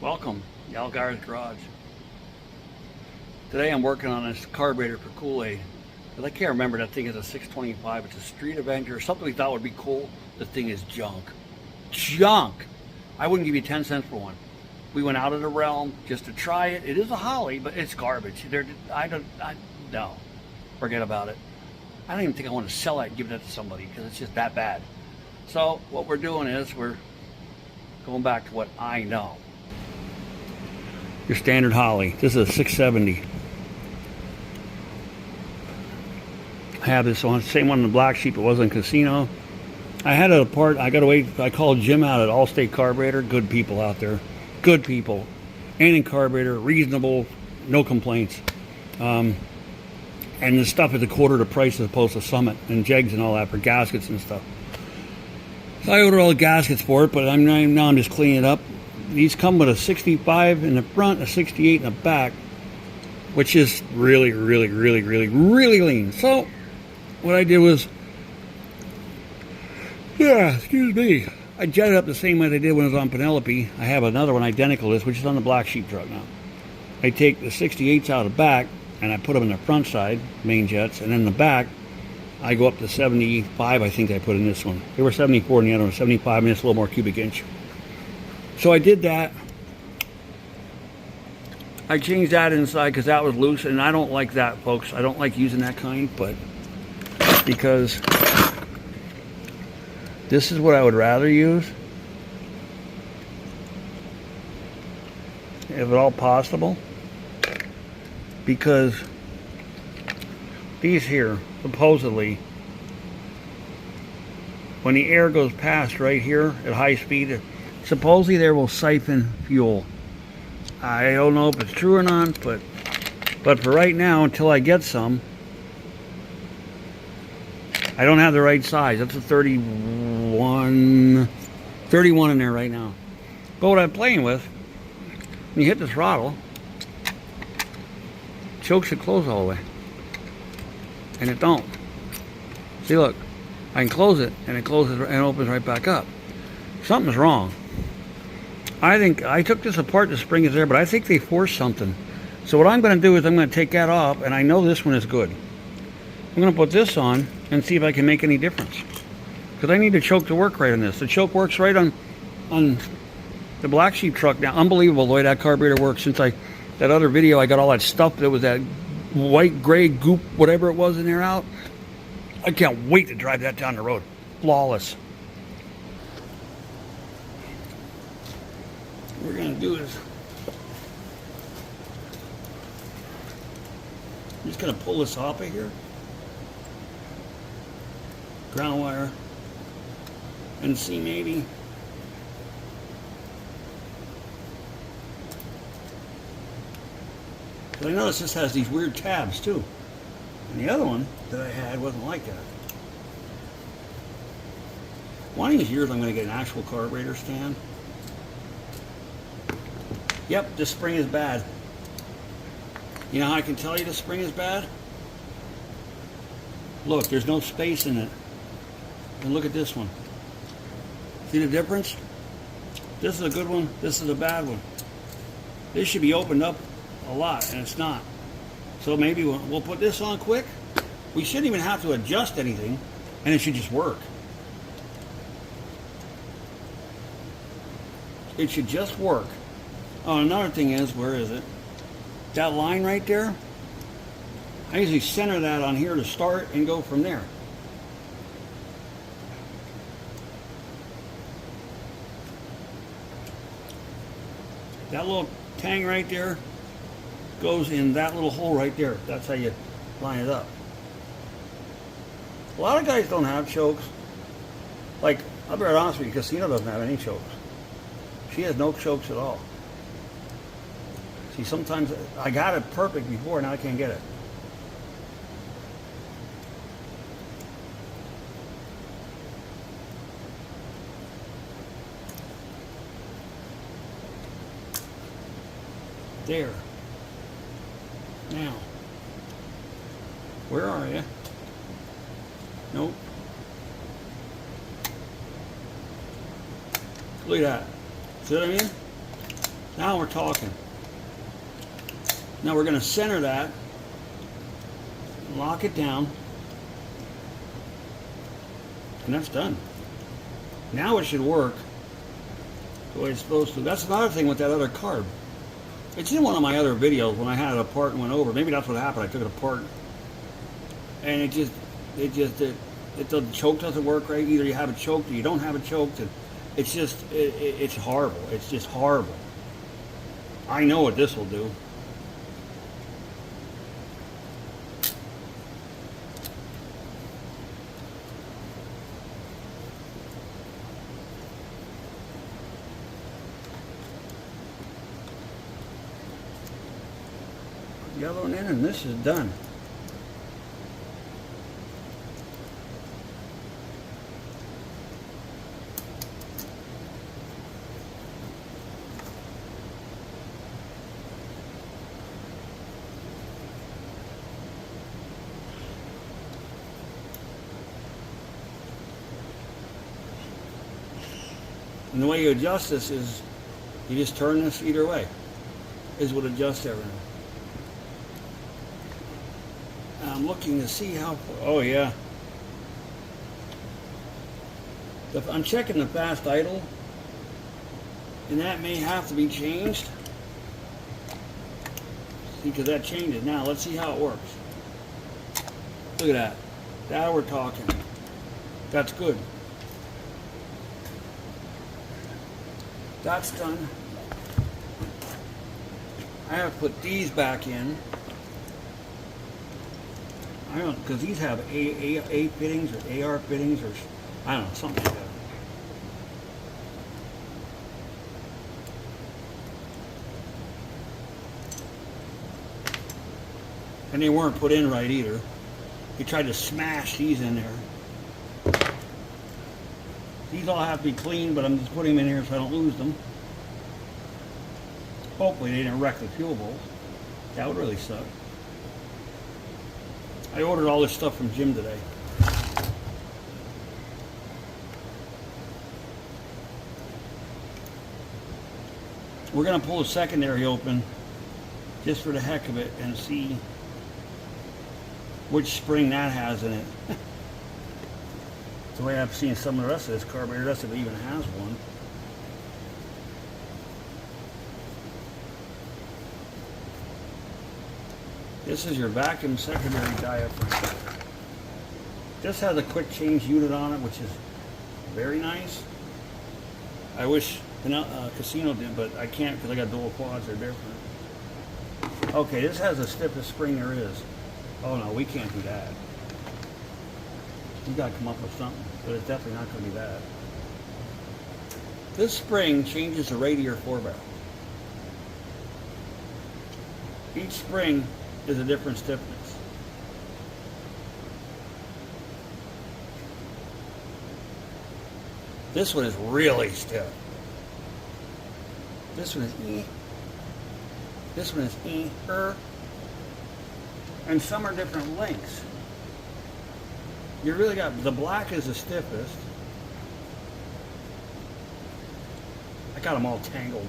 Welcome, Yalgar's Garage. Today I'm working on this carburetor for Kool-Aid. Because I can't remember, that thing is a 625. It's a Street Avenger, something we thought would be cool. The thing is junk. Junk! I wouldn't give you 10 cents for one. We went out of the realm just to try it. It is a Holly, but it's garbage. No. Forget about it. I don't even think I want to sell that and give that to somebody because it's just that bad. So what we're doing is we're going back to what I know. Your standard Holly. This is a 670. I have this one, same one in the Black Sheep. It wasn't Casino. I had it apart. I got to wait. I called Jim out at Allstate Carburetor. Good people out there. Good people. Anything carburetor, reasonable, no complaints. And the stuff is a quarter the price as opposed to Summit and Jegs and all that for gaskets and stuff. So I ordered all the gaskets for it, but now I'm just cleaning it up. These come with a 65 in the front, a 68 in the back, which is really lean. So what I did was, excuse me, I jetted up the same way I did when I was on Penelope. I have another one identical to this, which is on the Black Sheep truck now. I take the 68s out of the back and I put them in the front side, main jets, and then the back I go up to 75. I think I put in this one. They were 74 in the other one, 75, and it's a little more cubic inch. So I did that. I changed that inside because that was loose, and I don't like that, folks. I don't like using that kind, but because this is what I would rather use, if at all possible, because these here, supposedly, when the air goes past right here at high speed, supposedly they will siphon fuel. I don't know if it's true or not, but for right now, until I get some, I don't have the right size. That's a 31 in there right now. But what I'm playing with, when you hit the throttle, chokes it close all the way. And it don't. See, look, I can close it, and it closes and opens right back up. Something's wrong. I think I took this apart. The spring is there, but I think they forced something. So what I'm going to do is I'm going to take that off, and I know this one is good. I'm going to put this on and see if I can make any difference. Because I need the choke to work right on this. The choke works right on the Black Sheep truck now. Unbelievable the way that carburetor works. Since that other video, I got all that stuff that was that white, gray goop, whatever it was in there out. I can't wait to drive that down the road. Flawless. What we're going to do is I'm just going to pull this off of here. Ground wire. And see maybe. But I notice this has these weird tabs too. And the other one that I had wasn't like that. One of these years I'm going to get an actual carburetor stand. Yep, this spring is bad. You know how I can tell you the spring is bad? Look, there's no space in it. And look at this one. See the difference? This is a good one, this is a bad one. This should be opened up a lot, and it's not. So maybe we'll put this on quick. We shouldn't even have to adjust anything, and it should just work. It should just work. Oh, another thing is, where is it? That line right there, I usually center that on here to start and go from there. That little tang right there goes in that little hole right there. That's how you line it up. A lot of guys don't have chokes. Like, I'll be honest with you, Casino doesn't have any chokes. She has no chokes at all. See, sometimes I got it perfect before, now I can't get it. There. Now, where are you? Nope. Look at that. See what I mean? Now we're talking. Now we're going to center that, lock it down, and that's done. Now it should work the way it's supposed to. That's another thing with that other carb. It's in one of my other videos when I had it apart and went over. Maybe that's what happened. I took it apart, and the choke doesn't work right. Either you have it choked or you don't have it choked, and it's horrible. It's just horrible. I know what this will do. Yellow in, and this is done. And the way you adjust this is you just turn this either way. Is what adjusts everything. I'm looking to see how. Oh yeah. I'm checking the fast idle, and that may have to be changed. See, because that changes. Now let's see how it works. Look at that. Now we're talking. That's good. That's done. I have to put these back in. I don't, because these have A fittings or AR fittings or I don't know, something like that. And they weren't put in right either. He tried to smash these in there. These all have to be cleaned, but I'm just putting them in here so I don't lose them. Hopefully they didn't wreck the fuel bowls. That would really suck. I ordered all this stuff from Jim today. We're going to pull the secondary open just for the heck of it and see which spring that has in it. The way I've seen some of the rest of this carburetor, the rest of it even has one. This is your vacuum secondary diaphragm. This has a quick change unit on it, which is very nice. I wish Casino did, but I can't because I got dual quads. They're different. Okay, this has the stiffest spring there is. Oh no, we can't do that. We got to come up with something, but it's definitely not going to be that. This spring changes the radiator forebarrel. Each spring is a different stiffness. This one is really stiff. This one is E. This one is E. And some are different lengths. You really got, the black is the stiffest. I got them all tangled.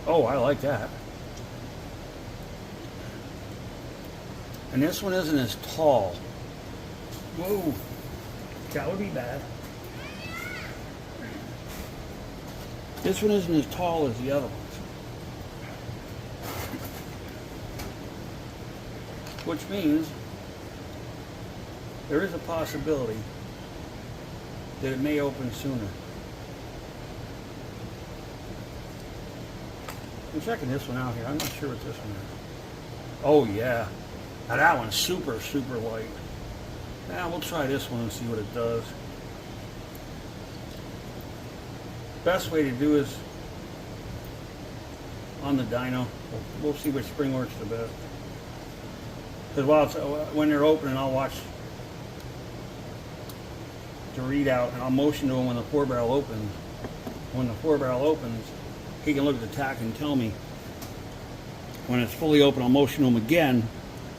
Oh, I like that. And this one isn't as tall. Whoa, that would be bad. This one isn't as tall as the other ones. Which means there is a possibility that it may open sooner. I'm checking this one out here. I'm not sure what this one is. Oh yeah. Now that one's super, super light. Now we'll try this one and see what it does. Best way to do is on the dyno. We'll see which spring works the best. Because when they're opening, I'll watch the readout and I'll motion to him when the four barrel opens. When the four barrel opens, he can look at the tach and tell me when it's fully open, I'll motion them again,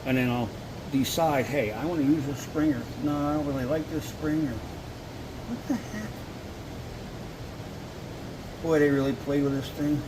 and then I'll decide, hey, I want to use this spring, or no, I don't really like this spring, or what the heck? Boy, they really played with this thing.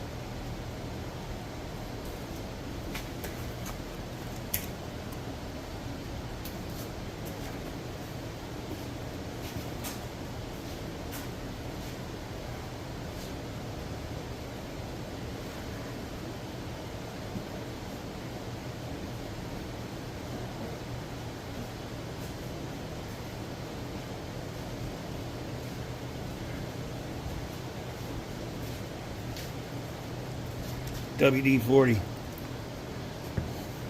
WD-40,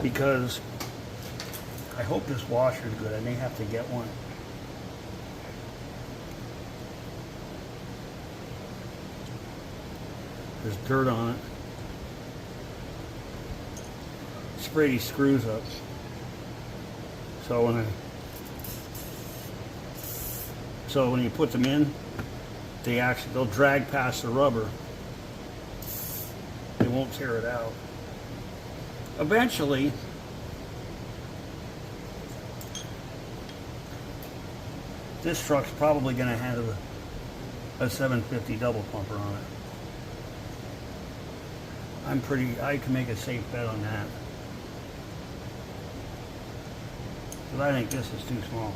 because I hope this washer is good. I may have to get one. There's dirt on it. Spray these screws up. So when you put them in, they'll drag past the rubber. They won't tear it out. Eventually, this truck's probably going to have a 750 double pumper on it. I can make a safe bet on that. But I think this is too small.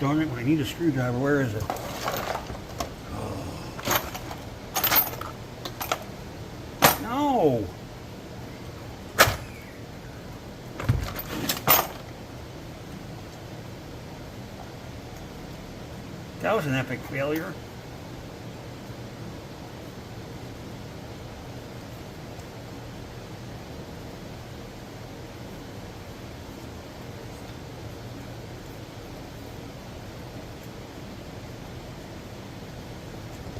Darn it, when I need a screwdriver, where is it? No! That was an epic failure.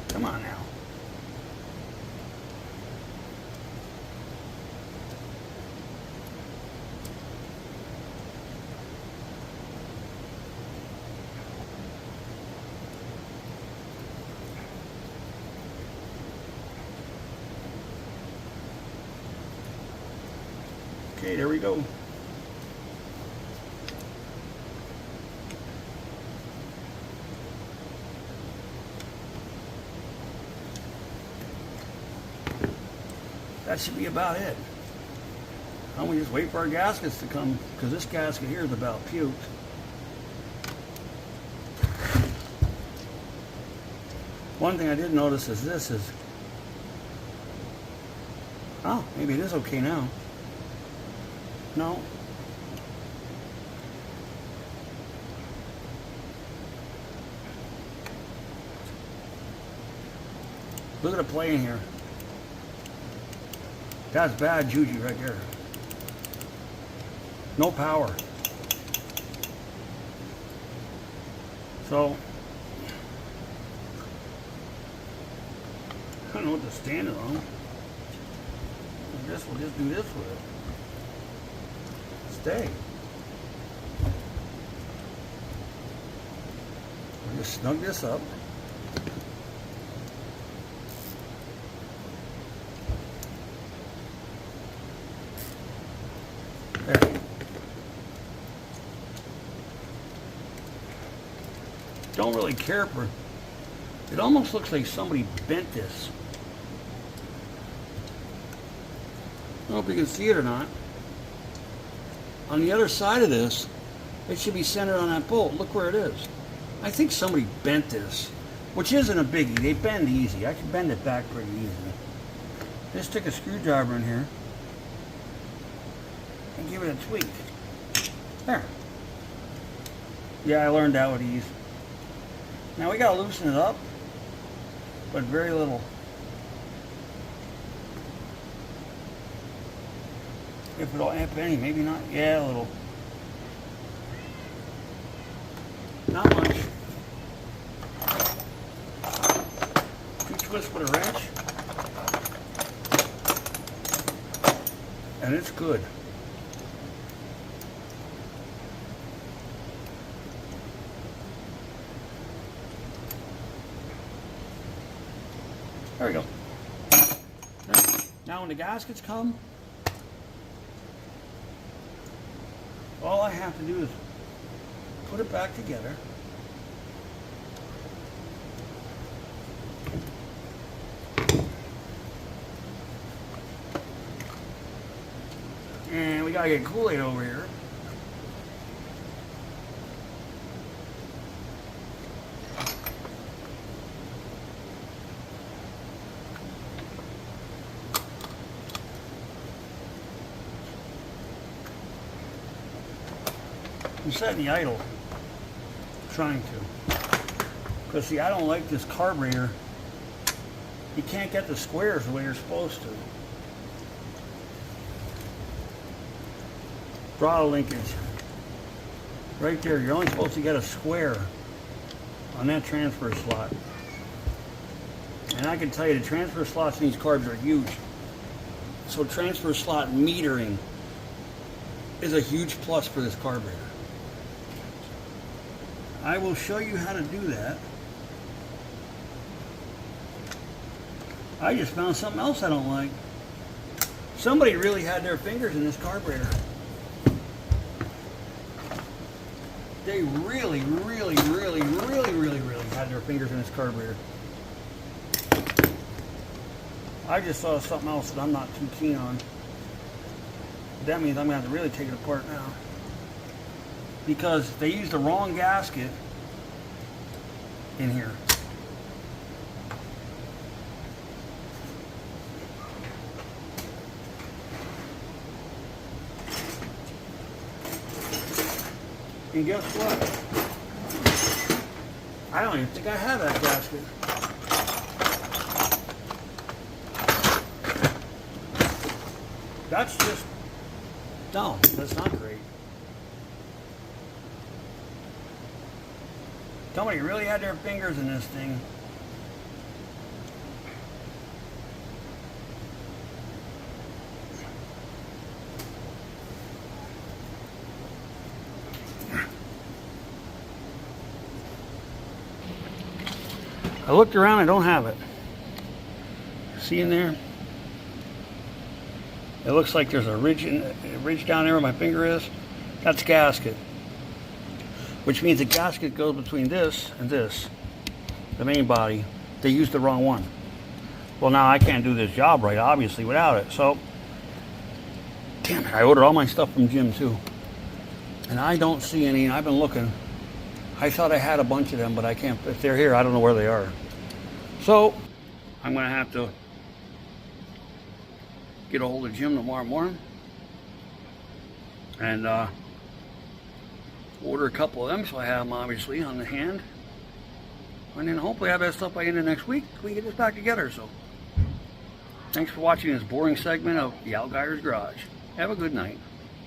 Come on now. Okay, there we go. That should be about it. Now we just wait for our gaskets to come, because this gasket here is about puked. One thing I did notice is this is, oh, maybe it is okay now. No. Look at the play in here. That's bad juju right there. No power. So, I don't know what to stand it on. I guess we'll just do this with it. Stay. We'll just snug this up. There. Don't really care for. It almost looks like somebody bent this. I don't know if you can see it or not. On the other side of this, it should be centered on that bolt. Look where it is. I think somebody bent this, which isn't a biggie. They bend easy. I can bend it back pretty easily. Just stick a screwdriver in here and give it a tweak. There. Yeah, I learned that with ease. Now we gotta loosen it up, but very little. If any, maybe not. Yeah, a little. Not much. Two twists with a wrench, and it's good. There we go. Now when the gaskets come, all I have to do is put it back together. And we gotta get Kool-Aid over here. I'm setting the idle, trying to, because see, I don't like this carburetor. You can't get the squares the way you're supposed to. Throttle linkage, right there. You're only supposed to get a square on that transfer slot. And I can tell you, the transfer slots in these carbs are huge. So transfer slot metering is a huge plus for this carburetor. I will show you how to do that. I just found something else I don't like. Somebody really had their fingers in this carburetor. They really had their fingers in this carburetor. I just saw something else that I'm not too keen on. That means I'm going to have to really take it apart now. Because they used the wrong gasket in here. And guess what? I don't even think I have that gasket. That's just dumb. That's not great. Somebody really had their fingers in this thing. I looked around, I don't have it. See in there? It looks like there's a ridge down there where my finger is. That's gasket. Which means the gasket goes between this and this, the main body. They used the wrong one. Well, now I can't do this job right, obviously, without it. So, damn it, I ordered all my stuff from Jim too. And I don't see any, I've been looking. I thought I had a bunch of them, but I can't, if they're here, I don't know where they are. So, I'm gonna have to get a hold of Jim tomorrow morning and order a couple of them, so I have them obviously on the hand, and then hopefully have that stuff by the end of next week. We can get this back together. So thanks for watching this boring segment of the Al Guyer's Garage. Have a good night.